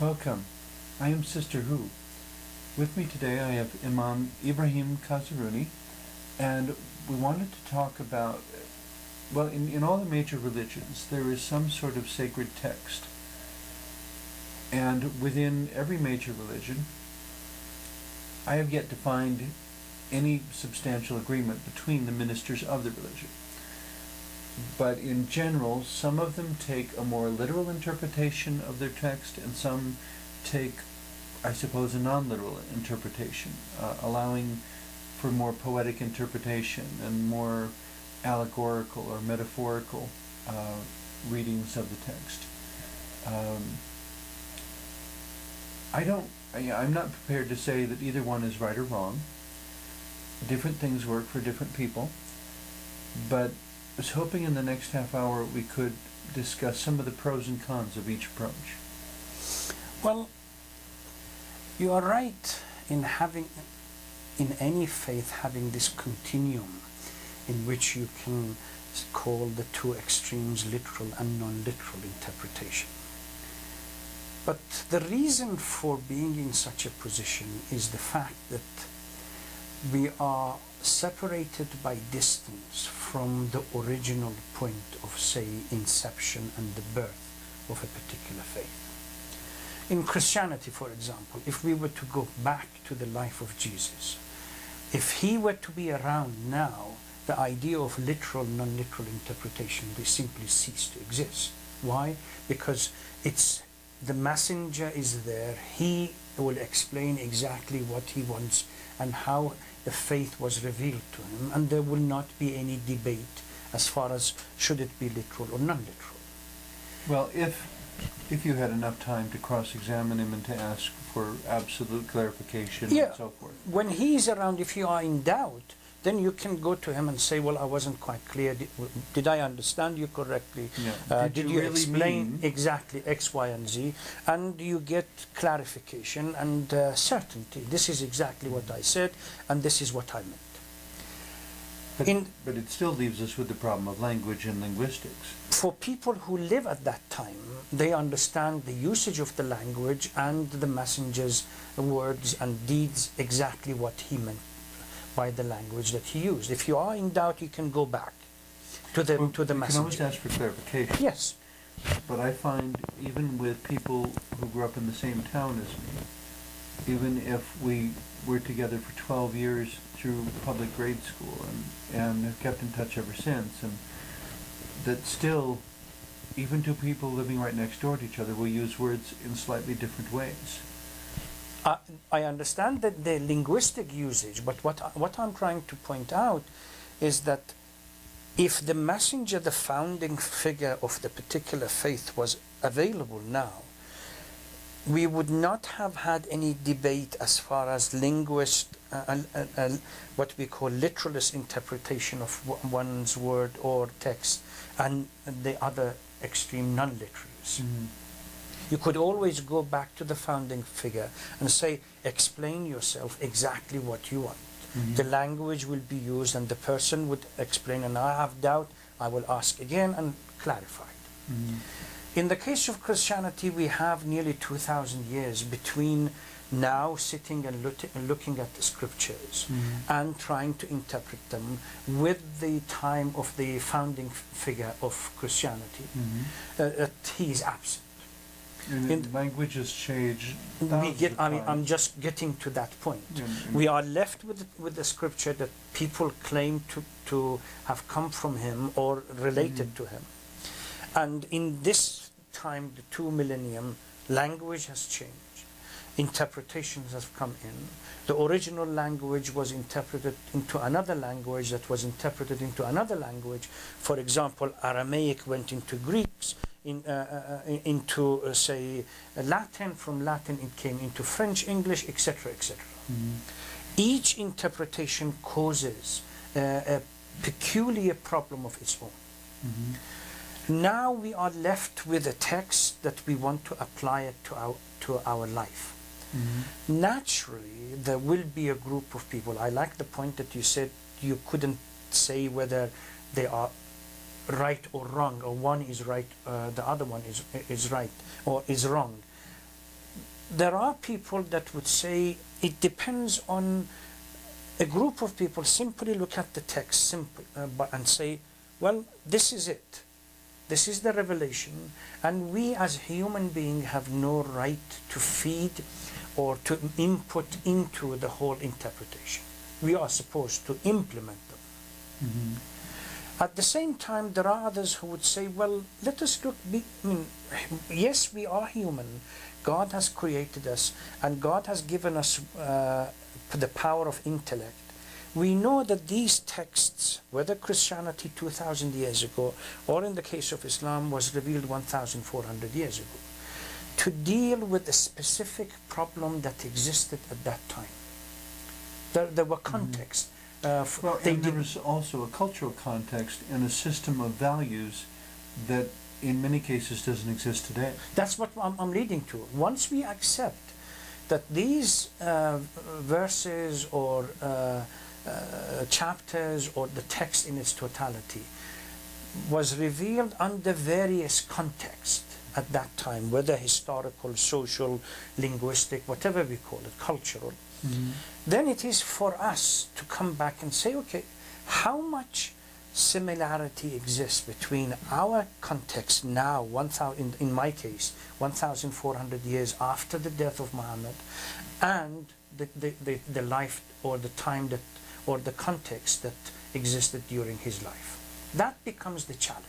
Welcome. I am Sister Who. With me today I have Imam Ibrahim Kazerooni, and we wanted to talk about, well, in all the major religions there is some sort of sacred text, and within every major religion I have yet to find any substantial agreement between the ministers of the religion. But in general, some of them take a more literal interpretation of their text, and some take, I suppose, a non-literal interpretation, allowing for more poetic interpretation and more allegorical or metaphorical readings of the text. I'm not prepared to say that either one is right or wrong. Different things work for different people, but I was hoping in the next half hour we could discuss some of the pros and cons of each approach. Well, you are right in having, in any faith, having this continuum in which you can call the two extremes literal and non-literal interpretation. But the reason for being in such a position is the fact that we are separated by distance from the original point of, say, inception and the birth of a particular faith. In Christianity, for example, if we were to go back to the life of Jesus, if he were to be around now, the idea of literal, non-literal interpretation will simply cease to exist. Why? Because the messenger is there, he will explain exactly what he wants and how the faith was revealed to him, and there will not be any debate as far as should it be literal or non-literal. Well, if you had enough time to cross-examine him and to ask for absolute clarification and so forth. When he's around, if you are in doubt, then you can go to him and say, well, I wasn't quite clear. Did I understand you correctly? Yeah. Did you really explain exactly X, Y, and Z? And you get clarification and certainty. This is exactly what I said, and this is what I meant. But it still leaves us with the problem of language and linguistics. For people who live at that time, they understand the usage of the language and the messenger's words and deeds exactly what he meant by the language that he used. If you are in doubt, you can go back to the messenger. You can always ask for clarification. Yes. But I find, even with people who grew up in the same town as me, even if we were together for 12 years through public grade school and have kept in touch ever since, and that still, even two people living right next door to each other will use words in slightly different ways. I understand that the linguistic usage, but what I'm trying to point out is that if the messenger, the founding figure of the particular faith, was available now, we would not have had any debate as far as what we call literalist interpretation of one's word or text and the other extreme non-literalists. Mm-hmm. You could always go back to the founding figure and say, explain yourself exactly what you want. Mm-hmm. The language will be used and the person would explain, and I have doubt, I will ask again and clarify it. Mm-hmm. In the case of Christianity, we have nearly 2,000 years between now sitting and looking at the scriptures and trying to interpret them with the time of the founding figure of Christianity. He is absent. And language has changed. I'm just getting to that point. We are left with the scripture that people claim to have come from him or related to him. And in this time, the 2 millennium, language has changed. Interpretations have come in. The original language was interpreted into another language that was interpreted into another language. For example, Aramaic went into Greeks, into say Latin. From Latin it came into French, English, etc., etc. Each interpretation causes a peculiar problem of its own. Now we are left with a text that we want to apply it to our life. Naturally, there will be a group of people. I like the point that you said you couldn't say whether they are right or wrong, or one is right, the other one is right or is wrong. there are people that would say it depends on a group of people. Simply look at the text and say, well, this is it. This is the revelation, and we as human beings have no right to feed or to input into the whole interpretation. We are supposed to implement them. Mm-hmm. At the same time, there are others who would say, well, let us look, yes, we are human. God has created us, and God has given us the power of intellect. We know that these texts, whether Christianity 2,000 years ago, or in the case of Islam, was revealed 1,400 years ago, to deal with a specific problem that existed at that time. There were contexts. And there was also a cultural context and a system of values that in many cases doesn't exist today. That's what I'm leading to. Once we accept that these verses or chapters or the text in its totality was revealed under various contexts at that time, whether historical, social, linguistic, whatever we call it, cultural, then it is for us to come back and say, okay, how much similarity exists between our context now, in my case, 1,400 years after the death of Muhammad, and the life or the time or the context that existed during his life. That becomes the challenge.